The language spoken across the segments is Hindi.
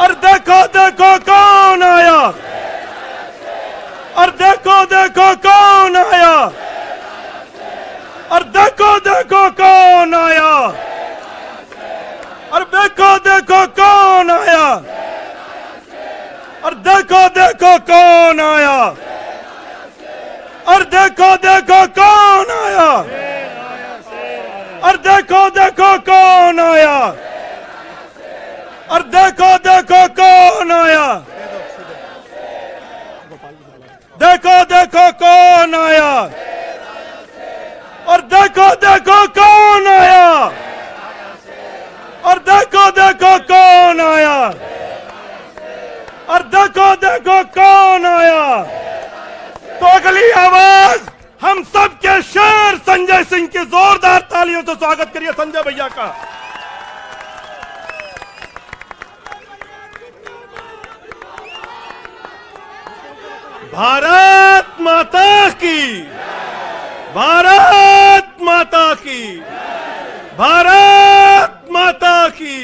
और देखो देखो कौन आया, और देखो देखो कौन आया, और देखो देखो कौन आया, और देखो देखो कौन आया, और देखो देखो कौन आया, और देखो देखो कौन आया, और देखो देखो कौन आया, और देखो देखो कौन आया, देखो देखो कौन आया, और देखो देखो कौन आया, और देखो देखो कौन आया, और देखो देखो कौन आया। तो अगली आवाज हम सबके शेर संजय सिंह की जोरदार तालियों से स्वागत करिए संजय भैया का। भारत माता की, भारत माता की, भारत माता की।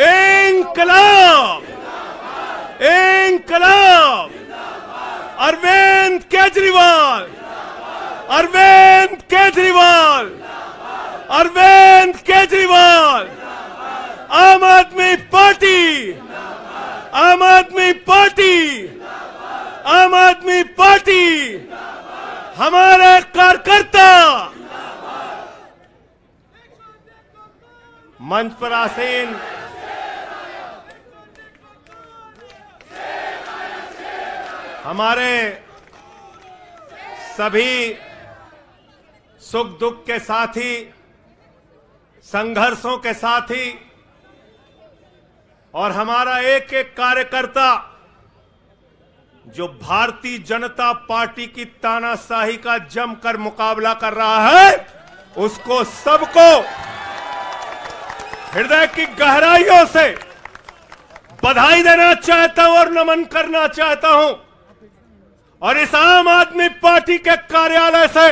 इंकलाब, इंकलाब। अरविंद केजरीवाल, अरविंद केजरीवाल, अरविंद केजरीवाल। आम आदमी पार्टी, आम आदमी पार्टी, आम आदमी पार्टी। हमारे कार्यकर्ता मंच पर आसीन हमारे सभी सुख दुख के साथी, संघर्षों के साथी और हमारा एक एक कार्यकर्ता जो भारतीय जनता पार्टी की तानाशाही का जमकर मुकाबला कर रहा है, उसको सबको हृदय की गहराइयों से बधाई देना चाहता हूं और नमन करना चाहता हूं। और इस आम आदमी पार्टी के कार्यालय से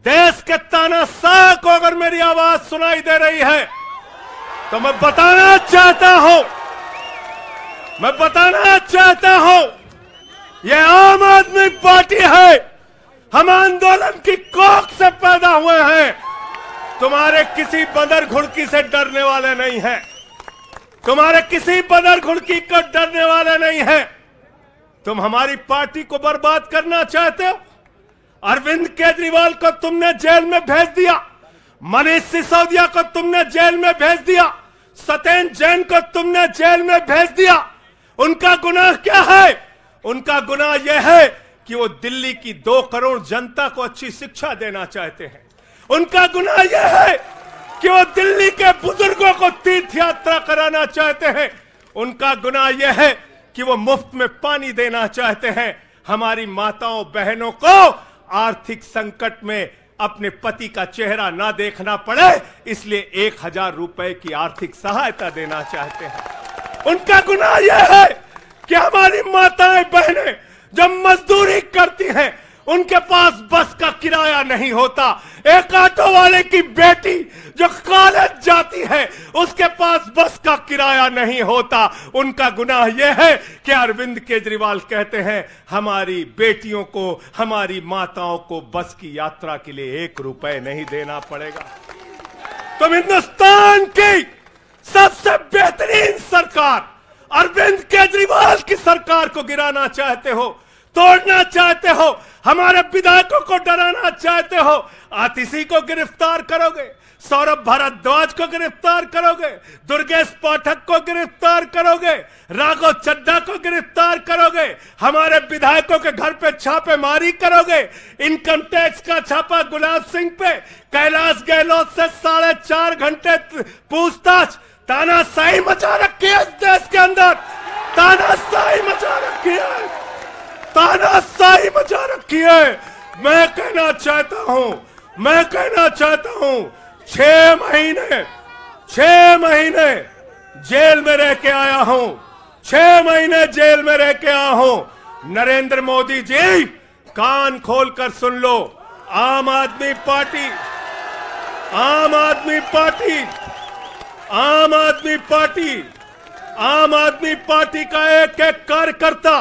देश के तानाशाह को अगर मेरी आवाज सुनाई दे रही है तो मैं बताना चाहता हूं, मैं बताना चाहता हूं, यह आम आदमी पार्टी है। हम आंदोलन की कोख से पैदा हुए हैं। तुम्हारे किसी बंदर घुड़की से डरने वाले नहीं हैं, तुम्हारे किसी बंदर घुड़की को डरने वाले नहीं हैं। तुम हमारी पार्टी को बर्बाद करना चाहते हो। अरविंद केजरीवाल को तुमने जेल में भेज दिया, मनीष सिसोदिया को तुमने जेल में भेज दिया, सत्येंद्र जैन को तुमने जेल में भेज दिया। उनका गुनाह क्या है? उनका गुनाह यह है कि वो दिल्ली की 2 करोड़ जनता को अच्छी शिक्षा देना चाहते हैं। उनका गुनाह यह है कि वो दिल्ली के बुजुर्गों को तीर्थ यात्रा कराना चाहते हैं। उनका गुनाह यह है कि वो मुफ्त में पानी देना चाहते हैं। हमारी माताओं बहनों को आर्थिक संकट में अपने पति का चेहरा ना देखना पड़े, इसलिए 1000 रुपए की आर्थिक सहायता देना चाहते हैं। उनका गुनाह यह है कि हमारी माताएं बहनें जब मजदूरी करती हैं, उनके पास बस का किराया नहीं होता। एक ऑटो वाले की बेटी जो कॉलेज जाती है, उसके पास बस का किराया नहीं होता। उनका गुनाह यह है कि अरविंद केजरीवाल कहते हैं हमारी बेटियों को, हमारी माताओं को बस की यात्रा के लिए 1 रुपए नहीं देना पड़ेगा। तुम हिंदुस्तान की सबसे बेहतरीन सरकार अरविंद केजरीवाल की सरकार को गिराना चाहते हो, तोड़ना चाहते हो, हमारे विधायकों को डराना चाहते हो। आतिशी को गिरफ्तार करोगे, सौरभ भारद्वाज को गिरफ्तार करोगे, दुर्गेश पाठक को गिरफ्तार करोगे, राघव चड्ढा को गिरफ्तार करोगे, हमारे विधायकों के घर पे छापेमारी करोगे, इनकम टैक्स का छापा गुलाब सिंह पे, कैलाश गहलोत से 4.5 घंटे पूछताछ। तानाशाही मचा रखी है इस देश के अंदर, तानाशाही मचा रखी है, तानाशाही मचा रखी है। मैं कहना चाहता हूं, मैं कहना चाहता हूं, 6 महीने जेल में रह के आया हूं, 6 महीने जेल में रह के आया हूं। नरेंद्र मोदी जी, कान खोलकर सुन लो, आम आदमी पार्टी, आम आदमी पार्टी, आम आदमी पार्टी आम आदमी पार्टी का एक एक कार्यकर्ता,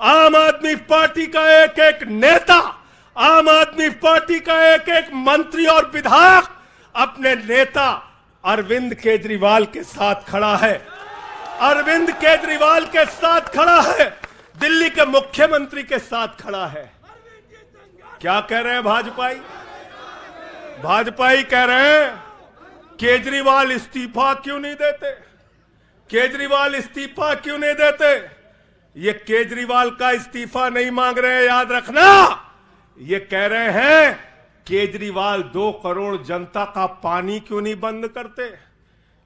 आम आदमी पार्टी का एक एक नेता, आम आदमी पार्टी का एक एक मंत्री और विधायक अपने नेता अरविंद केजरीवाल के साथ खड़ा है। अरविंद केजरीवाल के साथ खड़ा है, दिल्ली के मुख्यमंत्री के साथ खड़ा है। क्या कह रहे हैं भाजपाई? भाजपाई कह रहे हैं केजरीवाल इस्तीफा क्यों नहीं देते, केजरीवाल इस्तीफा क्यों नहीं देते। ये केजरीवाल का इस्तीफा नहीं मांग रहे हैं, याद रखना। ये कह रहे हैं केजरीवाल 2 करोड़ जनता का पानी क्यों नहीं बंद करते,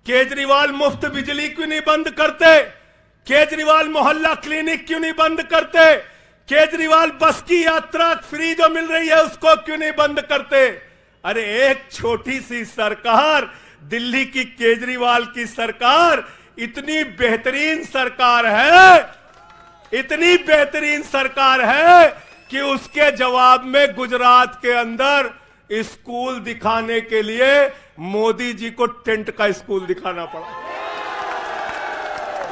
केजरीवाल मुफ्त बिजली क्यों नहीं बंद करते, केजरीवाल मोहल्ला क्लिनिक क्यों नहीं बंद करते, केजरीवाल बस की यात्रा फ्री जो मिल रही है उसको क्यों नहीं बंद करते। अरे एक छोटी सी सरकार, दिल्ली की केजरीवाल की सरकार इतनी बेहतरीन सरकार है, इतनी बेहतरीन सरकार है कि उसके जवाब में गुजरात के अंदर स्कूल दिखाने के लिए मोदी जी को टेंट का स्कूल दिखाना पड़ा।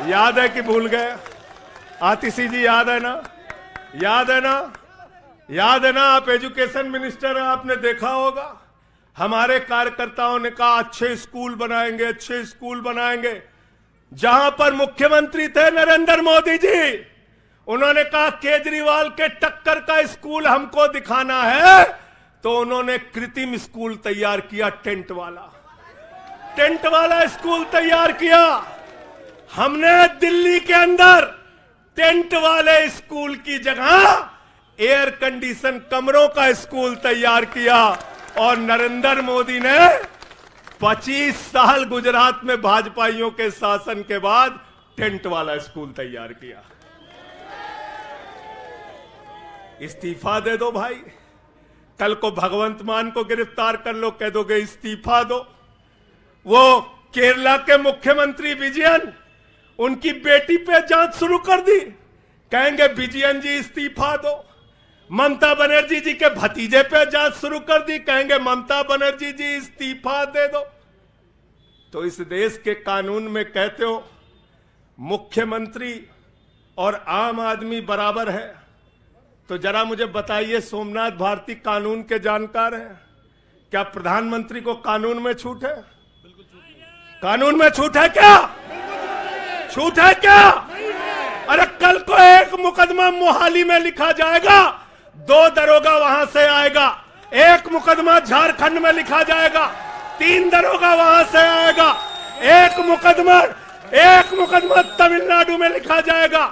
याद है कि भूल गए? आतिशी जी याद है ना? याद है ना? याद है ना? आप एजुकेशन मिनिस्टर हैं, आपने देखा होगा हमारे कार्यकर्ताओं ने कहा अच्छे स्कूल बनाएंगे, अच्छे स्कूल बनाएंगे। जहां पर मुख्यमंत्री थे नरेंद्र मोदी जी, उन्होंने कहा केजरीवाल के टक्कर का स्कूल हमको दिखाना है, तो उन्होंने कृत्रिम स्कूल तैयार किया, टेंट वाला स्कूल तैयार किया। हमने दिल्ली के अंदर टेंट वाले स्कूल की जगह एयर कंडीशन कमरों का स्कूल तैयार किया। और नरेंद्र मोदी ने 25 साल गुजरात में भाजपाइयों के शासन के बाद टेंट वाला स्कूल तैयार किया। इस्तीफा दे दो भाई, कल को भगवंत मान को गिरफ्तार कर लो, कह दोगे इस्तीफा दो। वो केरला के मुख्यमंत्री विजयन, उनकी बेटी पे जांच शुरू कर दी, कहेंगे विजयन जी इस्तीफा दो। ममता बनर्जी जी के भतीजे पे जांच शुरू कर दी, कहेंगे ममता बनर्जी जी इस्तीफा दे दो। तो इस देश के कानून में कहते हो मुख्यमंत्री और आम आदमी बराबर है, तो जरा मुझे बताइए, सोमनाथ भारती कानून के जानकार हैं, क्या प्रधानमंत्री को कानून में छूट है? कानून में छूट है क्या? छूट है क्या? अरे कल को एक मुकदमा मोहाली में लिखा जाएगा, 2 दरोगा वहां से आएगा, एक मुकदमा झारखंड में लिखा जाएगा, 3 दरोगा वहां से आएगा, एक मुकदमा तमिलनाडु में लिखा जाएगा,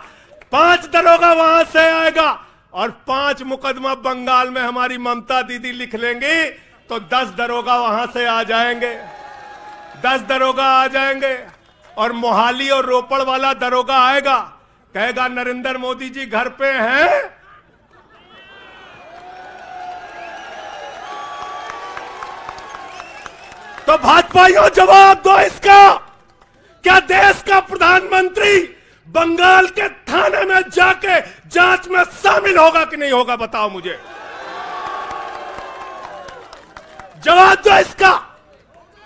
5 दरोगा वहां से आएगा, और 5 मुकदमा बंगाल में हमारी ममता दीदी लिख लेंगी, तो 10 दरोगा वहां से आ जाएंगे, 10 दरोगा आ जाएंगे। और मोहाली और रोपड़ वाला दरोगा आएगा, कहेगा नरेंद्र मोदी जी घर पे हैं, तो भाजपाइयों जवाब दो इसका। क्या देश का प्रधानमंत्री बंगाल के थाने में जाके जांच में शामिल होगा कि नहीं होगा? बताओ मुझे, जवाब दो इसका।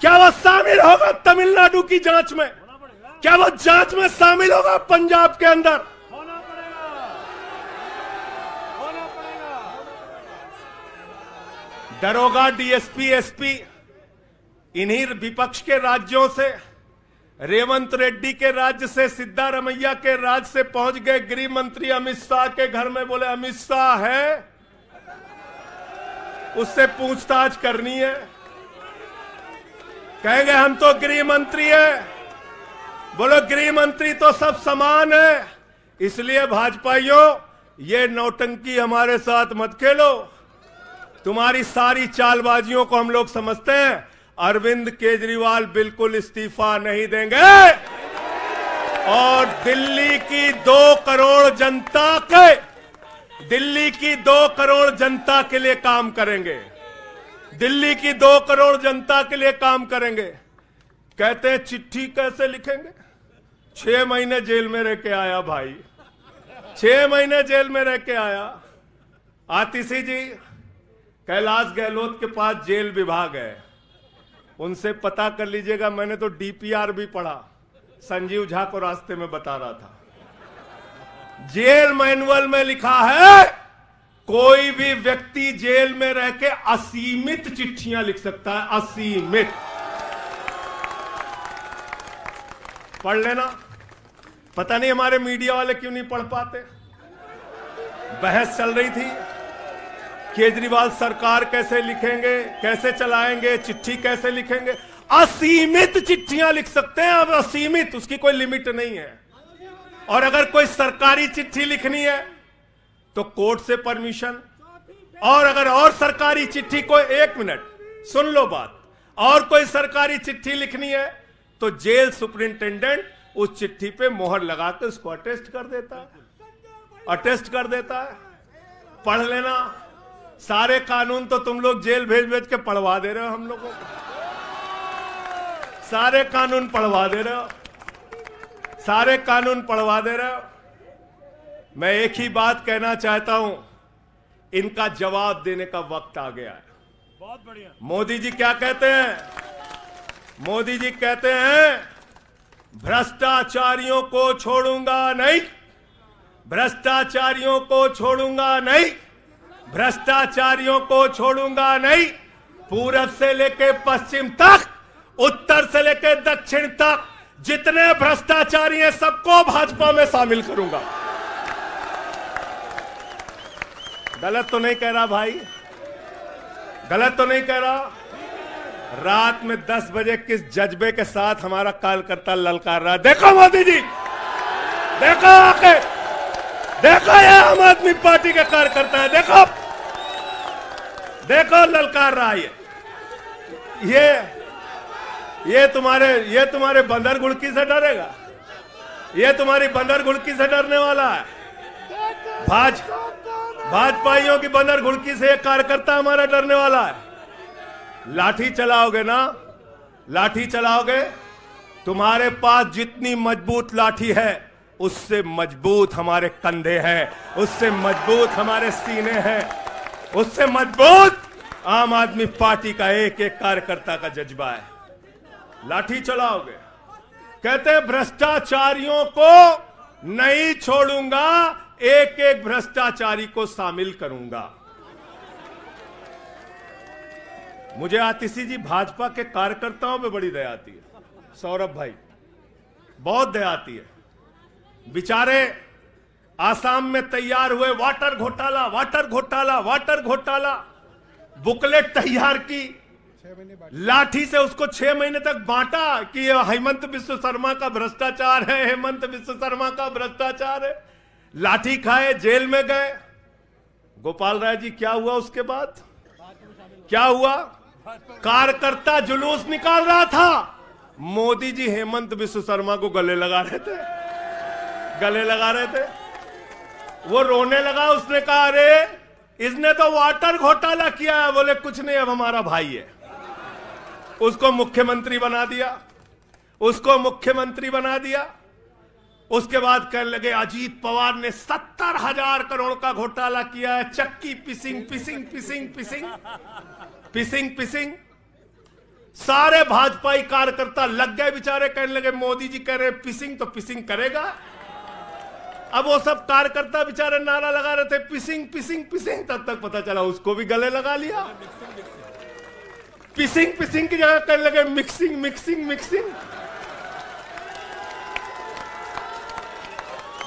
क्या वो शामिल होगा तमिलनाडु की जांच में? क्या वो जांच में शामिल होगा पंजाब के अंदर? दरोगा, डीएसपी, एसपी इन्हीं विपक्ष के राज्यों से, रेवंत रेड्डी के राज्य से, सिद्धारमैया के राज्य से पहुंच गए गृह मंत्री अमित शाह के घर में। बोले अमित शाह है, उससे पूछताछ करनी है। कहेंगे हम तो गृह मंत्री है। बोलो गृह मंत्री तो सब समान है। इसलिए भाजपाइयों, ये नौटंकी हमारे साथ मत खेलो। तुम्हारी सारी चालबाजियों को हम लोग समझते हैं। अरविंद केजरीवाल बिल्कुल इस्तीफा नहीं देंगे, और दिल्ली की 2 करोड़ जनता के लिए काम करेंगे। दिल्ली की 2 करोड़ जनता के लिए काम करेंगे। कहते हैं चिट्ठी कैसे लिखेंगे? 6 महीने जेल में रह के आया भाई, 6 महीने जेल में रह के आया। आतिशी जी कैलाश गहलोत के पास जेल विभाग है, उनसे पता कर लीजिएगा। मैंने तो डीपीआर भी पढ़ा, संजीव झा को रास्ते में बता रहा था, जेल मैनुअल में लिखा है कोई भी व्यक्ति जेल में रह के असीमित चिट्ठियां लिख सकता है, असीमित। पढ़ लेना। पता नहीं हमारे मीडिया वाले क्यों नहीं पढ़ पाते। बहस चल रही थी, केजरीवाल सरकार कैसे लिखेंगे, कैसे चलाएंगे, चिट्ठी कैसे लिखेंगे। असीमित चिट्ठियां लिख सकते हैं अब, असीमित, उसकी कोई लिमिट नहीं है। और अगर कोई सरकारी चिट्ठी लिखनी है तो कोर्ट से परमिशन, और अगर और सरकारी चिट्ठी को, 1 मिनट सुन लो बात, और कोई सरकारी चिट्ठी लिखनी है तो जेल सुपरिंटेंडेंट उस चिट्ठी पे मोहर लगा के उसको अटेस्ट कर देता है, अटेस्ट कर देता है। पढ़ लेना। सारे कानून तो तुम लोग जेल भेज भेज के पढ़वा दे रहे हो हम लोगों को, सारे कानून पढ़वा दे रहे हो, सारे कानून पढ़वा दे रहे हो। मैं एक ही बात कहना चाहता हूं, इनका जवाब देने का वक्त आ गया है। बहुत बढ़िया। मोदी जी क्या कहते हैं? मोदी जी कहते हैं भ्रष्टाचारियों को छोड़ूंगा नहीं, भ्रष्टाचारियों को छोड़ूंगा नहीं, भ्रष्टाचारियों को छोड़ूंगा नहीं। पूरब से लेके पश्चिम तक, उत्तर से लेके दक्षिण तक जितने भ्रष्टाचारी हैं सबको भाजपा में शामिल करूंगा। गलत तो नहीं कह रहा भाई? गलत तो नहीं कह रहा? रात में 10 बजे किस जज्बे के साथ हमारा कार्यकर्ता ललकार रहा है। देखो मोदी जी, देखो आके, देखो ये आम आदमी पार्टी के कार्यकर्ता है, देखो देखो ललकार रहा है। ये तुम्हारे बंदर गुड़की से डरेगा? ये तुम्हारी बंदर गुड़की से डरने वाला है? भाजपाइयों की बंदर गुड़की से एक कार्यकर्ता हमारा डरने वाला है? लाठी चलाओगे ना, लाठी चलाओगे। तुम्हारे पास जितनी मजबूत लाठी है उससे मजबूत हमारे कंधे हैं, उससे मजबूत हमारे सीने हैं, उससे मजबूत आम आदमी पार्टी का एक एक कार्यकर्ता का जज्बा है। लाठी चलाओगे। कहते हैं भ्रष्टाचारियों को नहीं छोड़ूंगा, एक एक भ्रष्टाचारी को शामिल करूंगा। मुझे आतिशी जी भाजपा के कार्यकर्ताओं पे बड़ी दया आती है, सौरभ भाई, बहुत दया आती है। बेचारे आसाम में तैयार हुए, वाटर घोटाला, वाटर घोटाला, वाटर घोटाला, बुकलेट तैयार की, लाठी से उसको 6 महीने तक बांटा कि ये हेमंत बिस्व शर्मा का भ्रष्टाचार है, हेमंत बिस्व शर्मा का भ्रष्टाचार है। लाठी खाए, जेल में गए। गोपाल राय जी क्या हुआ उसके बाद? क्या हुआ? कार्यकर्ता जुलूस निकाल रहा था, मोदी जी हेमंत बिस्व शर्मा को गले लगा रहे थे, गले लगा रहे थे। वो रोने लगा, उसने कहा अरे इसने तो वाटर घोटाला किया है। बोले कुछ नहीं, अब हमारा भाई है। उसको मुख्यमंत्री बना दिया, उसको मुख्यमंत्री बना दिया। उसके बाद कहने लगे अजीत पवार ने 70,000 करोड़ का घोटाला किया है, चक्की पिसिंग पिसिंग पिसिंग पिसिंग पिसिंग पिसिंग। सारे भाजपाई कार्यकर्ता लग गए बेचारे, कहने लगे मोदी जी कह रहे पिसिंग तो पिसिंग करेगा। अब वो सब कार्यकर्ता बेचारे नारा लगा रहे थे पिसिंग पिसिंग पिसिंग, तब तक पता चला उसको भी गले लगा लिया। पिसिंग पिसिंग की जगह कहने लगे मिक्सिंग मिक्सिंग मिक्सिंग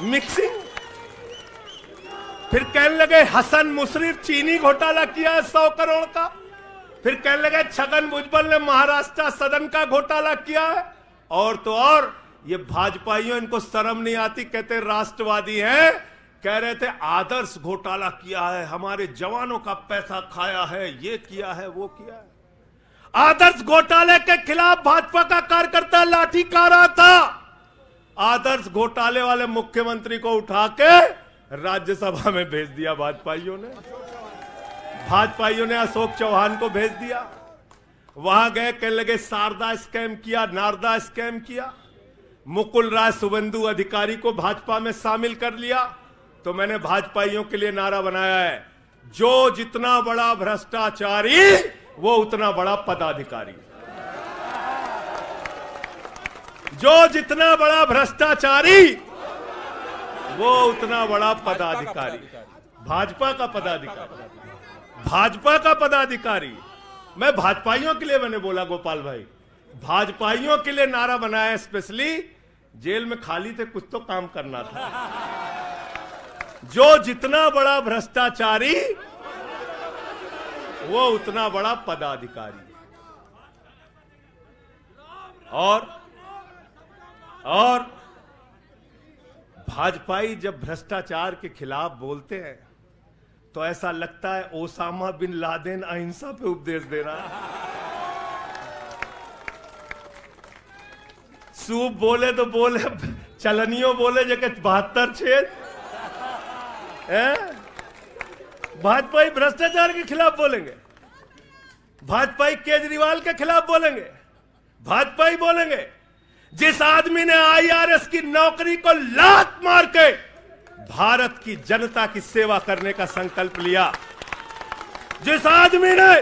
मिक्सिंग। फिर कहने लगे हसन मुशर्रफ चीनी घोटाला किया है 100 करोड़ का। फिर कहने लगे छगन भुजबल ने महाराष्ट्र सदन का घोटाला किया है। और तो और ये भाजपाइयों, इनको शर्म नहीं आती, कहते राष्ट्रवादी हैं, कह रहे थे आदर्श घोटाला किया है, हमारे जवानों का पैसा खाया है, ये किया है, वो किया है। आदर्श घोटाले के खिलाफ भाजपा का कार्यकर्ता लाठी खा रहा था। आदर्श घोटाले वाले मुख्यमंत्री को उठा के राज्यसभा में भेज दिया भाजपाइयों ने। भाजपाइयों ने अशोक चौहान को भेज दिया। वहां गए, कहने लगे शारदा स्कैम किया, नारदा स्कैम किया। मुकुल राय शुभेंदु अधिकारी को भाजपा में शामिल कर लिया। तो मैंने भाजपाइयों के लिए नारा बनाया है, जो जितना बड़ा भ्रष्टाचारी वो उतना बड़ा पदाधिकारी। जो जितना बड़ा भ्रष्टाचारी वो उतना बड़ा पदाधिकारी। भाजपा का पदाधिकारी, भाजपा का पदाधिकारी। मैं भाजपाइयों के लिए मैंने बोला गोपाल भाई, भाजपाइयों के लिए नारा बनाया स्पेशली। जेल में खाली थे, कुछ तो काम करना था। जो जितना बड़ा भ्रष्टाचारी वो उतना बड़ा पदाधिकारी। और भाजपाई जब भ्रष्टाचार के खिलाफ बोलते हैं तो ऐसा लगता है ओसामा बिन लादेन अहिंसा पे उपदेश दे रहा है। सूप बोले तो बोले, चलनियों बोले जगह 72 छेद। भाजपाई भ्रष्टाचार के खिलाफ बोलेंगे, भाजपाई केजरीवाल के खिलाफ बोलेंगे, भाजपाई बोलेंगे जिस आदमी ने आईआरएस की नौकरी को लात मार के भारत की जनता की सेवा करने का संकल्प लिया, जिस आदमी ने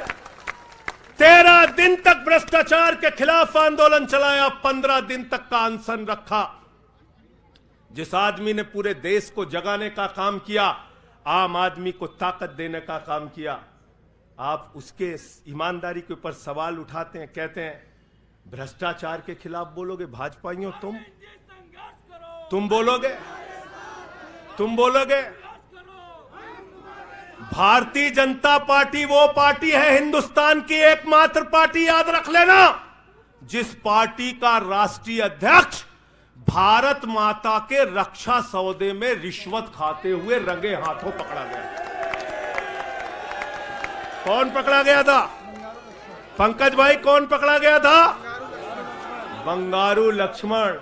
13 दिन तक भ्रष्टाचार के खिलाफ आंदोलन चलाया, 15 दिन तक का अनशन रखा, जिस आदमी ने पूरे देश को जगाने का काम किया, आम आदमी को ताकत देने का काम किया, आप उसके ईमानदारी के ऊपर सवाल उठाते हैं, कहते हैं भ्रष्टाचार के खिलाफ बोलोगे। भाजपाइयों तुम बोलोगे, तुम बोलोगे। भारतीय जनता पार्टी वो पार्टी है हिंदुस्तान की एकमात्र पार्टी, याद रख लेना, जिस पार्टी का राष्ट्रीय अध्यक्ष भारत माता के रक्षा सौदे में रिश्वत खाते हुए रंगे हाथों पकड़ा गया। कौन पकड़ा गया था पंकज भाई? कौन पकड़ा गया था? बंगारू लक्ष्मण।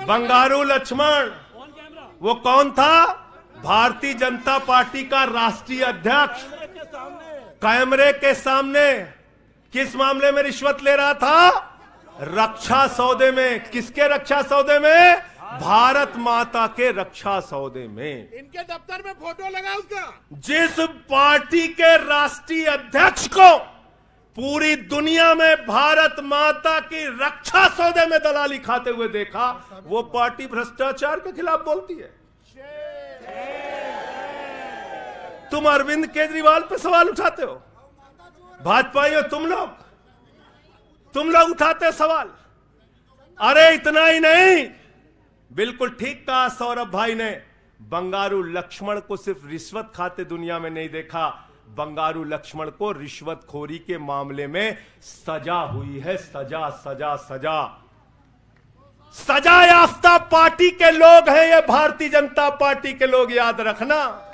बंगारू लक्ष्मण वो कौन था? भारतीय जनता पार्टी का राष्ट्रीय अध्यक्ष। कैमरे के सामने किस मामले में रिश्वत ले रहा था? रक्षा सौदे में। किसके रक्षा सौदे में? भारत माता के रक्षा सौदे में। इनके दफ्तर में फोटो लगा उसका। जिस पार्टी के राष्ट्रीय अध्यक्ष को पूरी दुनिया में भारत माता की रक्षा सौदे में दलाली खाते हुए देखा, वो पार्टी भ्रष्टाचार के खिलाफ बोलती है। तुम अरविंद केजरीवाल पे सवाल उठाते हो, भाजपाइयों तुम लोग उठाते सवाल। अरे इतना ही नहीं, बिल्कुल ठीक कहा सौरभ भाई ने, बंगारू लक्ष्मण को सिर्फ रिश्वत खाते दुनिया में नहीं देखा, बंगारू लक्ष्मण को रिश्वतखोरी के मामले में सजा हुई है। सजा सजा सजा सजा याफ्ता पार्टी के लोग हैं ये भारतीय जनता पार्टी के लोग, याद रखना।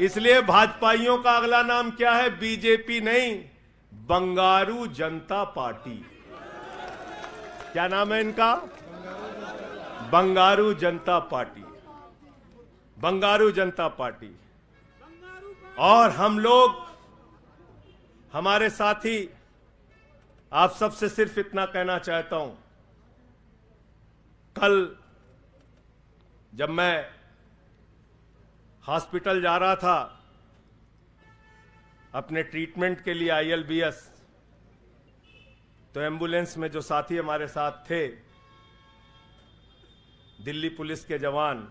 इसलिए भाजपाइयों का अगला नाम क्या है? बीजेपी नहीं, बंगारू जनता पार्टी। क्या नाम है इनका? बंगारू जनता पार्टी। बंगारू जनता पार्टी। और हम लोग, हमारे साथी, आप सबसे सिर्फ इतना कहना चाहता हूं, कल जब मैं हॉस्पिटल जा रहा था अपने ट्रीटमेंट के लिए ILBS, तो एम्बुलेंस में जो साथी हमारे साथ थे, दिल्ली पुलिस के जवान,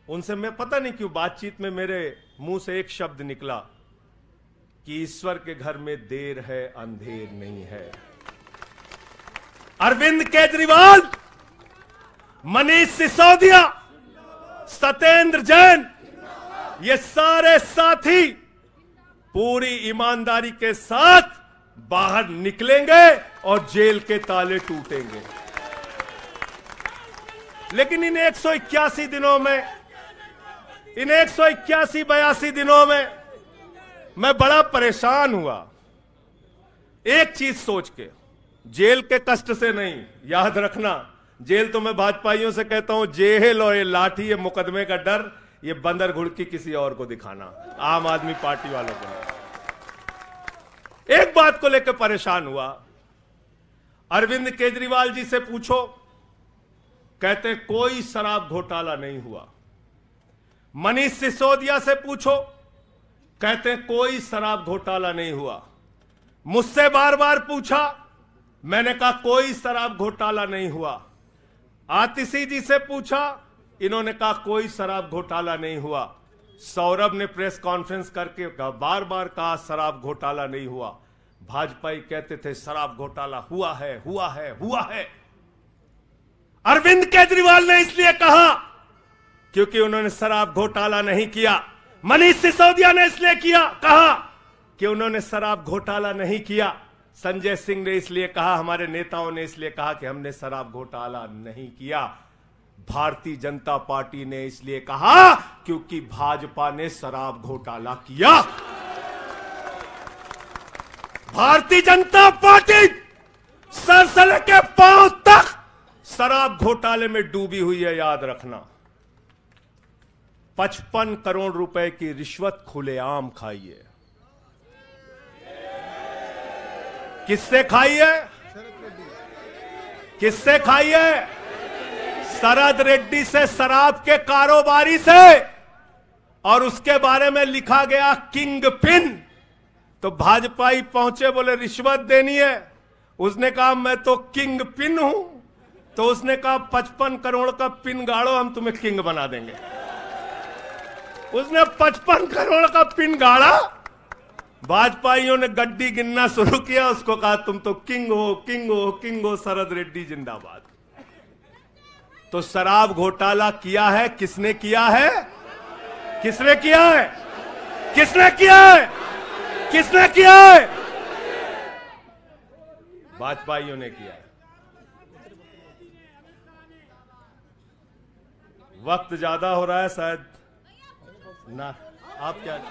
उनसे मैं पता नहीं क्यों बातचीत में मेरे मुंह से एक शब्द निकला कि ईश्वर के घर में देर है अंधेर नहीं है। अरविंद केजरीवाल, मनीष सिसोदिया, सत्येंद्र जैन, ये सारे साथी पूरी ईमानदारी के साथ बाहर निकलेंगे और जेल के ताले टूटेंगे। लेकिन इन 181 दिनों में, इन 181-82 दिनों में मैं बड़ा परेशान हुआ, एक चीज सोच के, जेल के कष्ट से नहीं, याद रखना, जेल तो मैं भाजपाइयों से कहता हूं, जेल और ये लाठी, ये मुकदमे का डर, ये बंदर घुड़की किसी और को दिखाना, आम आदमी पार्टी वालों को नहीं। एक बात को लेकर परेशान हुआ, अरविंद केजरीवाल जी से पूछो, कहते कोई शराब घोटाला नहीं हुआ। मनीष सिसोदिया से पूछो, कहते कोई शराब घोटाला नहीं हुआ। मुझसे बार बार पूछा, मैंने कहा कोई शराब घोटाला नहीं हुआ। आतिशी जी से पूछा, इन्होंने कहा कोई शराब घोटाला नहीं हुआ। सौरभ ने प्रेस कॉन्फ्रेंस करके बार बार कहा शराब घोटाला नहीं हुआ। भाजपाई कहते थे शराब घोटाला हुआ है, हुआ है, हुआ है। अरविंद केजरीवाल ने इसलिए कहा क्योंकि उन्होंने शराब घोटाला नहीं किया। मनीष सिसोदिया ने इसलिए कहा कि उन्होंने शराब घोटाला नहीं किया। संजय सिंह ने इसलिए कहा, हमारे नेताओं ने इसलिए कहा कि हमने शराब घोटाला नहीं किया। भारतीय जनता पार्टी ने इसलिए कहा क्योंकि भाजपा ने शराब घोटाला किया। भारतीय जनता पार्टी सर से लेकर पांव तक शराब घोटाले में डूबी हुई है, याद रखना। 55 करोड़ रुपए की रिश्वत खुलेआम खाई है। किससे खाई है? किससे खाई है? शरद रेड्डी से, शराब के कारोबारी से। और उसके बारे में लिखा गया किंग पिन। तो भाजपाई पहुंचे, बोले रिश्वत देनी है। उसने कहा मैं तो किंग पिन हूं। तो उसने कहा 55 करोड़ का पिन गाड़ो, हम तुम्हें किंग बना देंगे। उसने 55 करोड़ का पिन गाड़ा। भाजपाइयों ने गड्डी गिनना शुरू किया। उसको कहा तुम तो किंग हो, किंग हो, किंग हो, शरद रेड्डी जिंदाबाद। तो शराब घोटाला किया है। किसने किया है? किसने किया है? किसने किया है? किसने किया है? भाजपाइयों ने किया है। वक्त ज्यादा हो रहा है शायद ना, आप क्या?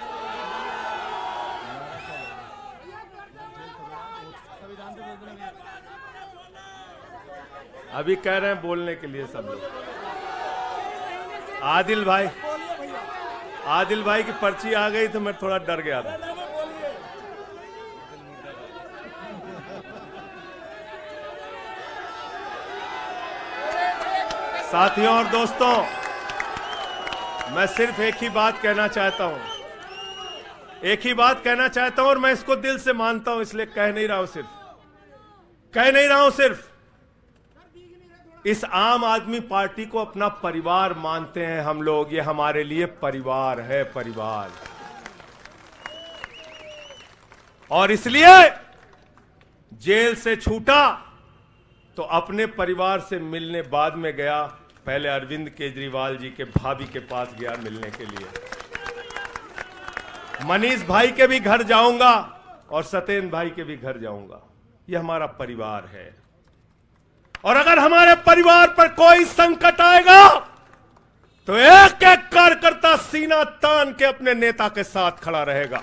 अभी कह रहे हैं बोलने के लिए सब लोग। आदिल भाई की पर्ची आ गई तो मैं थोड़ा डर गया था। साथियों और दोस्तों, मैं सिर्फ एक ही बात कहना चाहता हूं। एक ही बात कहना चाहता हूं और मैं इसको दिल से मानता हूं, इसलिए कह नहीं रहा हूं सिर्फ। इस आम आदमी पार्टी को अपना परिवार मानते हैं हम लोग। ये हमारे लिए परिवार है, परिवार। और इसलिए जेल से छूटा तो अपने परिवार से मिलने बाद में गया। पहले अरविंद केजरीवाल जी के भाभी के पास गया मिलने के लिए। मनीष भाई के भी घर जाऊंगा और सत्येंद्र भाई के भी घर जाऊंगा। यह हमारा परिवार है। और अगर हमारे परिवार पर कोई संकट आएगा तो एक एक कार्यकर्ता सीना तान के अपने नेता के साथ खड़ा रहेगा।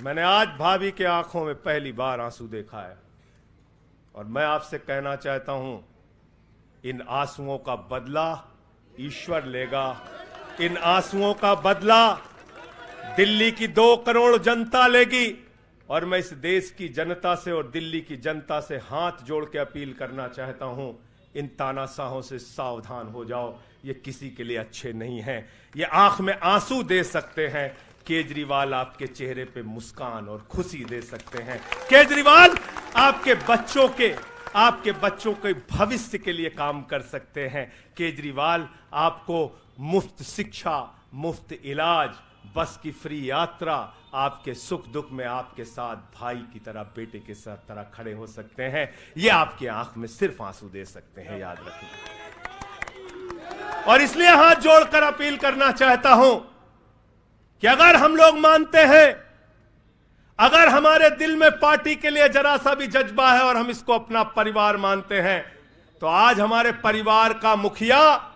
मैंने आज भाभी के आंखों में पहली बार आंसू देखा है और मैं आपसे कहना चाहता हूं, इन आंसुओं का बदला ईश्वर लेगा। इन आंसुओं का बदला दिल्ली की 2 करोड़ जनता लेगी। और मैं इस देश की जनता से और दिल्ली की जनता से हाथ जोड़ के अपील करना चाहता हूं, इन तानाशाहों से सावधान हो जाओ। ये किसी के लिए अच्छे नहीं हैं। ये आंख में आंसू दे सकते हैं, केजरीवाल आपके चेहरे पे मुस्कान और खुशी दे सकते हैं। केजरीवाल आपके बच्चों के भविष्य के लिए काम कर सकते हैं। केजरीवाल आपको मुफ्त शिक्षा, मुफ्त इलाज, बस की फ्री यात्रा, आपके सुख दुख में आपके साथ भाई की तरह, बेटे के साथ तरह खड़े हो सकते हैं। ये आपकी आंख में सिर्फ आंसू दे सकते हैं, याद रखिए। और इसलिए हाथ जोड़कर अपील करना चाहता हूं कि अगर हम लोग मानते हैं, अगर हमारे दिल में पार्टी के लिए जरा सा भी जज्बा है और हम इसको अपना परिवार मानते हैं, तो आज हमारे परिवार का मुखिया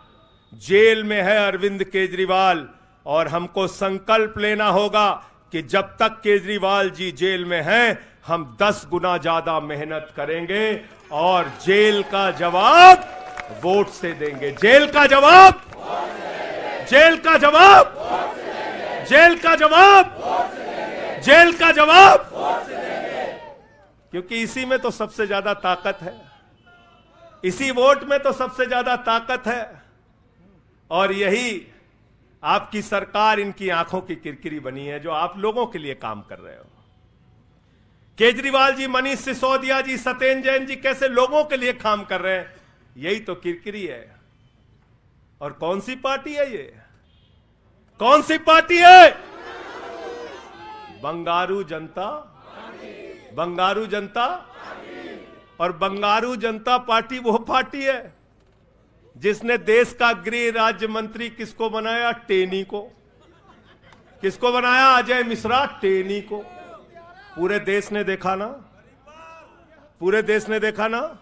जेल में है, अरविंद केजरीवाल। और हमको संकल्प लेना होगा कि जब तक केजरीवाल जी जेल में हैं, हम 10 गुना ज्यादा मेहनत करेंगे और जेल का जवाब वोट से देंगे। जेल का जवाब क्योंकि इसी में तो सबसे ज्यादा ताकत है, इसी वोट में तो सबसे ज्यादा ताकत है। और यही आपकी सरकार इनकी आंखों की किरकिरी बनी है, जो आप लोगों के लिए काम कर रहे हो। केजरीवाल जी, मनीष सिसोदिया जी, सत्येंद्र जैन जी कैसे लोगों के लिए काम कर रहे हैं, यही तो किरकिरी है। और कौन सी पार्टी है ये? कौन सी पार्टी है? बंगारू जनता, बंगारू जनता। और बंगारू जनता पार्टी वो पार्टी है जिसने देश का गृह राज्य मंत्री किसको बनाया? टेनी को। किसको बनाया? अजय मिश्रा टेनी को। पूरे देश ने देखा ना, पूरे देश ने देखा ना।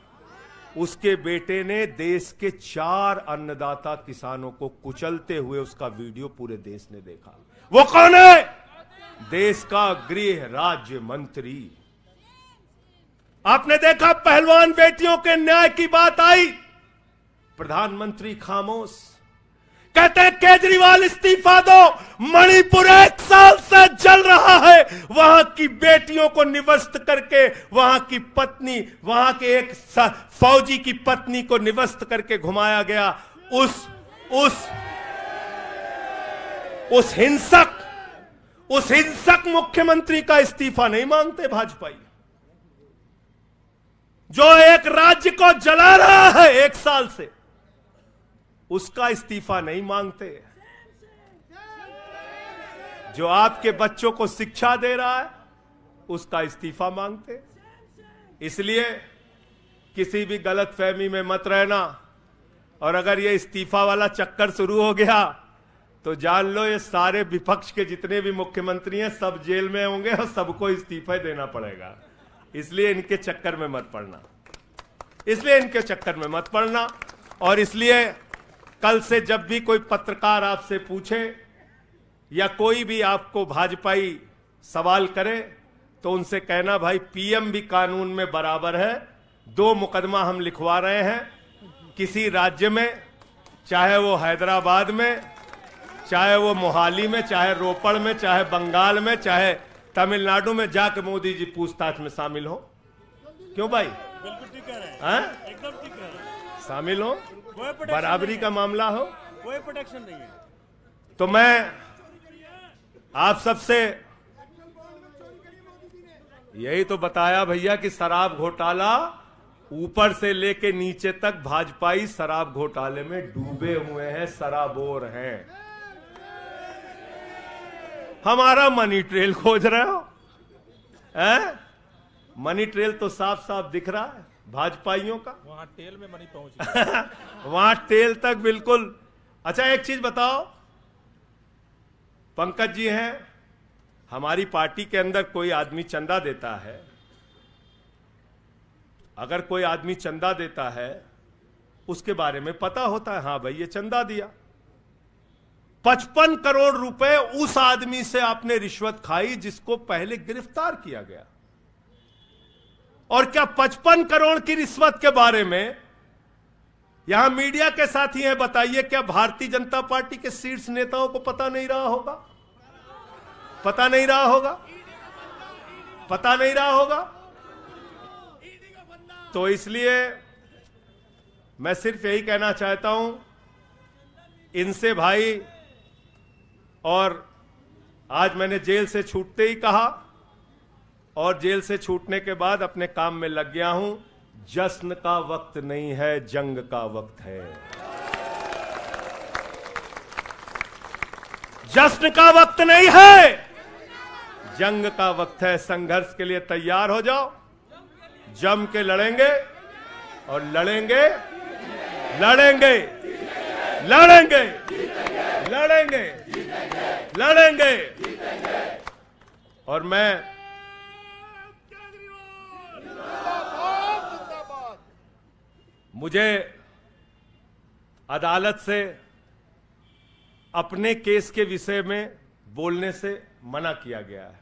उसके बेटे ने देश के 4 अन्नदाता किसानों को कुचलते हुए उसका वीडियो पूरे देश ने देखा। वो कौन है? देश का गृह राज्य मंत्री। आपने देखा पहलवान बेटियों के न्याय की बात आई, प्रधानमंत्री खामोश। कहते हैं केजरीवाल इस्तीफा दो, मणिपुर 1 साल से जल रहा है। वहां की बेटियों को निवस्त करके, वहां की पत्नी, वहां के एक फौजी की पत्नी को निवस्त करके घुमाया गया। उस हिंसक मुख्यमंत्री का इस्तीफा नहीं मांगते भाजपाई, जो एक राज्य को जला रहा है 1 साल से, उसका इस्तीफा नहीं मांगते। जो आपके बच्चों को शिक्षा दे रहा है उसका इस्तीफा मांगते। इसलिए किसी भी गलतफहमी में मत रहना। और अगर ये इस्तीफा वाला चक्कर शुरू हो गया तो जान लो ये सारे विपक्ष के जितने भी मुख्यमंत्री हैं सब जेल में होंगे और सबको इस्तीफा देना पड़ेगा। इसलिए इनके चक्कर में मत पड़ना, इसलिए इनके चक्कर में मत पड़ना। और इसलिए कल से जब भी कोई पत्रकार आपसे पूछे या कोई भी आपको भाजपाई सवाल करे तो उनसे कहना, भाई पीएम भी कानून में बराबर है। 2 मुकदमा हम लिखवा रहे हैं किसी राज्य में, चाहे वो हैदराबाद में, चाहे वो मोहाली में, चाहे रोपड़ में, चाहे बंगाल में, चाहे तमिलनाडु में, जाके मोदी जी पूछताछ में शामिल हो। क्यों भाई? बिल्कुल ठीक कह रहे हैं, एकदम ठीक कह रहे हैं। शामिल हो, बराबरी का मामला हो, कोई प्रोटेक्शन नहीं है। तो मैं आप सबसे यही तो बताया भैया कि शराब घोटाला ऊपर से लेके नीचे तक भाजपाई शराब घोटाले में डूबे हुए हैं, शराबोर हैं। हमारा मनी ट्रेल खोज रहे हो? मनी ट्रेल तो साफ साफ दिख रहा है भाजपाइयों का। वहां टेल में मनी पहुंच गया। वहां टेल तक बिल्कुल। अच्छा एक चीज बताओ, पंकज जी हैं, हमारी पार्टी के अंदर कोई आदमी चंदा देता है, अगर कोई आदमी चंदा देता है उसके बारे में पता होता है, हाँ भाई ये चंदा दिया। 55 करोड़ रुपए उस आदमी से आपने रिश्वत खाई जिसको पहले गिरफ्तार किया गया। और क्या 55 करोड़ की रिश्वत के बारे में यहां मीडिया के साथी हैं, बताइए क्या भारतीय जनता पार्टी के शीर्ष नेताओं को पता नहीं रहा होगा? पता नहीं रहा होगा? पता नहीं रहा होगा? तो इसलिए मैं सिर्फ यही कहना चाहता हूं इनसे भाई, और आज मैंने जेल से छूटते ही कहा और जेल से छूटने के बाद अपने काम में लग गया हूं। जश्न का वक्त नहीं है, जंग का वक्त है। जश्न का वक्त नहीं है, जंग का वक्त है। संघर्ष के लिए तैयार हो जाओ, जम के लड़ेंगे और लड़ेंगे, लड़ेंगे, लड़ेंगे, लड़ेंगे, लड़ेंगे। और मैं मुझे अदालत से अपने केस के विषय में बोलने से मना किया गया है,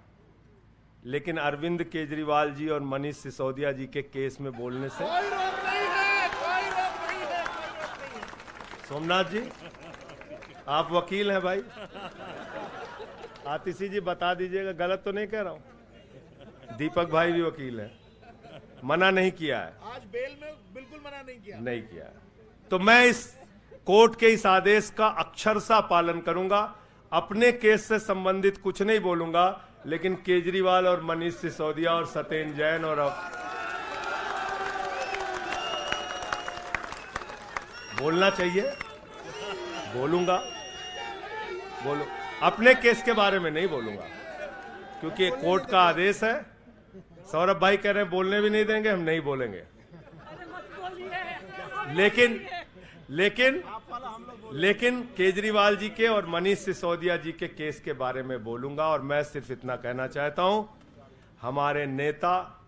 लेकिन अरविंद केजरीवाल जी और मनीष सिसोदिया जी के केस में बोलने से कोई रोक नहीं है, कोई रोक नहीं है, कोई रोक नहीं है। सोमनाथ जी आप वकील हैं भाई, आतिशी जी बता दीजिएगा, गलत तो नहीं कह रहा हूं। दीपक भाई भी वकील हैं, मना नहीं किया है। आज बेल में बिल्कुल मना नहीं किया, नहीं किया है। तो मैं इस कोर्ट के इस आदेश का अक्षरशः पालन करूंगा। अपने केस से संबंधित कुछ नहीं बोलूंगा, लेकिन केजरीवाल और मनीष सिसोदिया और सत्येंद्र जैन और बोलना चाहिए, बोलूंगा, बोलो। अपने केस के बारे में नहीं बोलूंगा क्योंकि कोर्ट का आदेश है। सौरभ भाई कह रहे हैं बोलने भी नहीं देंगे, हम नहीं बोलेंगे। लेकिन केजरीवाल जी के और मनीष सिसोदिया जी के केस के बारे में बोलूंगा। और मैं सिर्फ इतना कहना चाहता हूं, हमारे नेता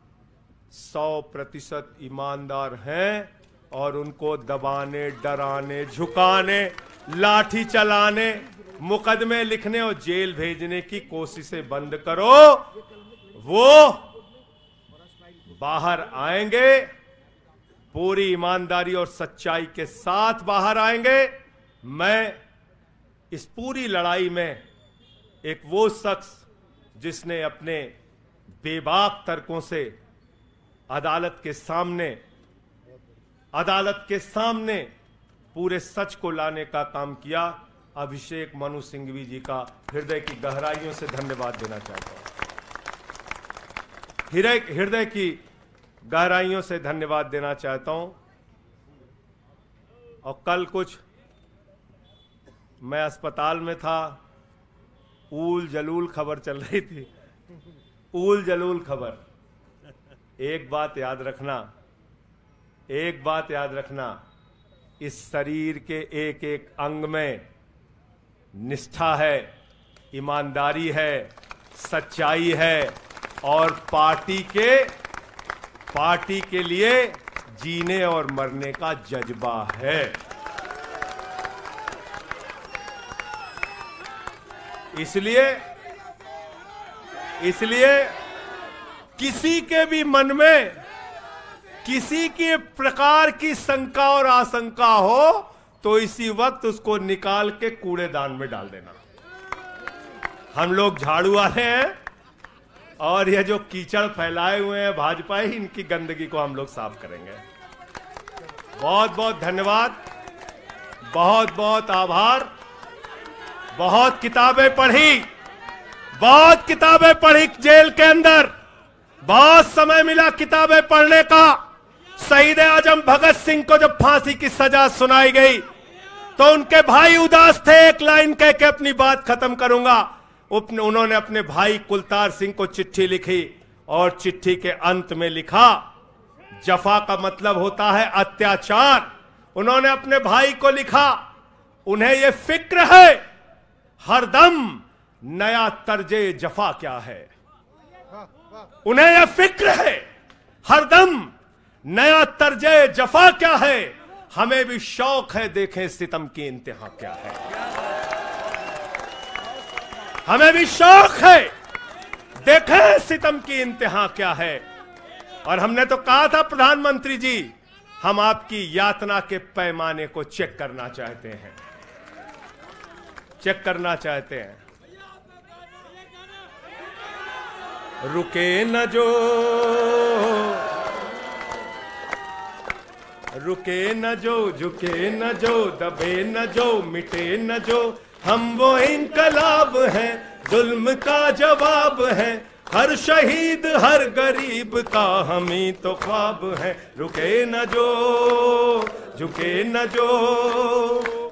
100% ईमानदार हैं और उनको दबाने, डराने, झुकाने, लाठी चलाने, मुकदमे लिखने और जेल भेजने की कोशिशें बंद करो। वो बाहर आएंगे, पूरी ईमानदारी और सच्चाई के साथ बाहर आएंगे। मैं इस पूरी लड़ाई में एक वो शख्स जिसने अपने बेबाक तर्कों से अदालत के सामने पूरे सच को लाने का काम किया, अभिषेक मनु सिंघवी जी का हृदय की गहराइयों से धन्यवाद देना चाहता हूं। हृदय की गहराइयों से धन्यवाद देना चाहता हूं। और कल कुछ मैं अस्पताल में था, ऊल जलूल खबर चल रही थी, ऊल जलूल खबर। एक बात याद रखना, इस शरीर के एक एक अंग में निष्ठा है, ईमानदारी है, सच्चाई है और पार्टी के लिए जीने और मरने का जज्बा है। इसलिए किसी के भी मन में किसी के प्रकार की शंका और आशंका हो तो इसी वक्त उसको निकाल के कूड़ेदान में डाल देना। हम लोग झाड़ू वाले हैं और ये जो कीचड़ फैलाए हुए हैं भाजपा ही, इनकी गंदगी को हम लोग साफ करेंगे। बहुत बहुत धन्यवाद, बहुत बहुत आभार। बहुत किताबें पढ़ी जेल के अंदर, बहुत समय मिला किताबें पढ़ने का। शहीद आजम भगत सिंह को जब फांसी की सजा सुनाई गई तो उनके भाई उदास थे। एक लाइन कह के अपनी बात खत्म करूंगा। उन्होंने अपने भाई कुलतार सिंह को चिट्ठी लिखी और चिट्ठी के अंत में लिखा, जफा का मतलब होता है अत्याचार। उन्होंने अपने भाई को लिखा, उन्हें यह फिक्र है हरदम नया तर्जे जफा क्या है। उन्हें यह फिक्र है हरदम नया तर्जे जफा क्या है। हमें भी शौक है देखें सितम की इंतहा क्या है। हमें भी शौक है देखें सितम की इंतहा क्या है। और हमने तो कहा था प्रधानमंत्री जी, हम आपकी यातना के पैमाने को चेक करना चाहते हैं, रुके न जो, झुके न जो, दबे न जो, मिटे न जो, हम वो इंकलाब हैं, जुल्म का जवाब है। हर शहीद हर गरीब का हम ही तो ख्वाब है। रुके न जो, झुके न जो,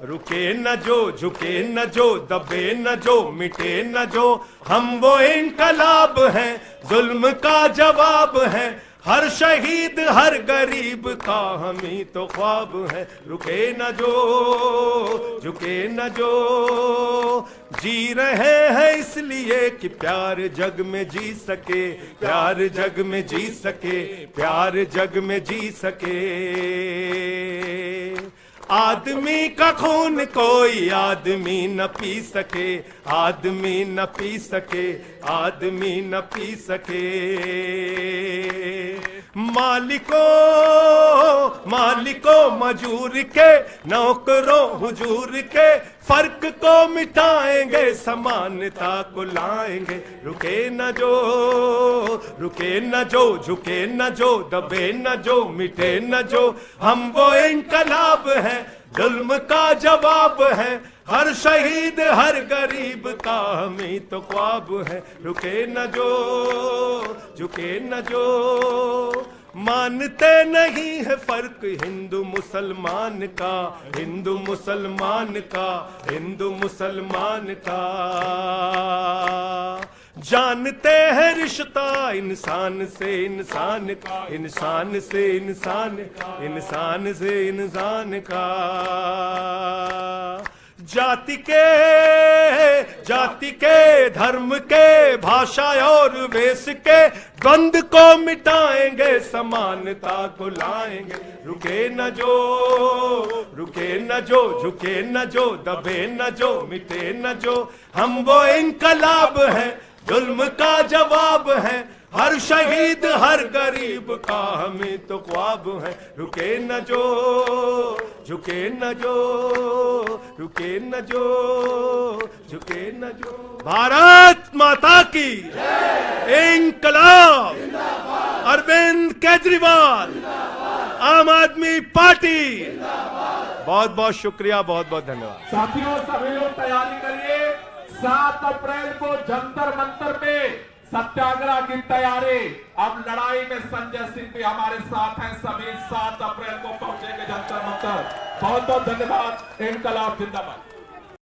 रुके न जो, झुके न जो, दबे न जो, मिटे न जो, हम वो इंकलाब हैं, जुल्म का जवाब है। हर शहीद हर गरीब का हम ही तो ख्वाब है। रुके न जो, झुके न जो, जी रहे हैं इसलिए कि प्यार जग में जी सके, प्यार जग में जी सके, प्यार जग में जी सके। आदमी का खून कोई आदमी न पी सके, आदमी न पी सके, आदमी न पी सके। मालिकों मालिकों मजूर के, नौकरों हुजूर के, फर्क को मिटाएंगे, समानता को लाएंगे। रुके न जो, रुके न जो, झुके न जो, दबे न जो, मिटे न जो, हम वो इंकलाब हैं, जुल्म का जवाब है, हर शहीद हर गरीब का हमें तो ख्वाब है। रुके न जो, झुके न जो, मानते नहीं है फर्क हिंदू मुसलमान का, हिंदू मुसलमान का, हिंदू मुसलमान का। जानते हैं रिश्ता इंसान से इंसान का, इंसान से इंसान, इंसान से इंसान का। जाति के धर्म के, भाषा और वेश के द्वंद को मिटाएंगे, समानता को लाएंगे। रुके न जो, रुके न जो, झुके न जो, दबे न जो, मिटे न जो, हम वो इंकलाब हैं, जुल्म का जवाब है, हर शहीद हर गरीब का हमें तो ख्वाब है। रुके न जो, झुके न जो, रुके न जो, झुके न जो। भारत माता की इंकलाब, अरविंद केजरीवाल, आम आदमी पार्टी। बहुत बहुत शुक्रिया, बहुत बहुत धन्यवाद। साथियों सभी लोग तैयारी करिए, 7 अप्रैल को जंतर मंतर पे सत्याग्रह की तैयारी। अब लड़ाई में संजय सिंह भी हमारे साथ हैं, सभी 7 अप्रैल को पहुंचेंगे जंतर मंतर। बहुत बहुत धन्यवाद। इंकलाब जिंदाबाद।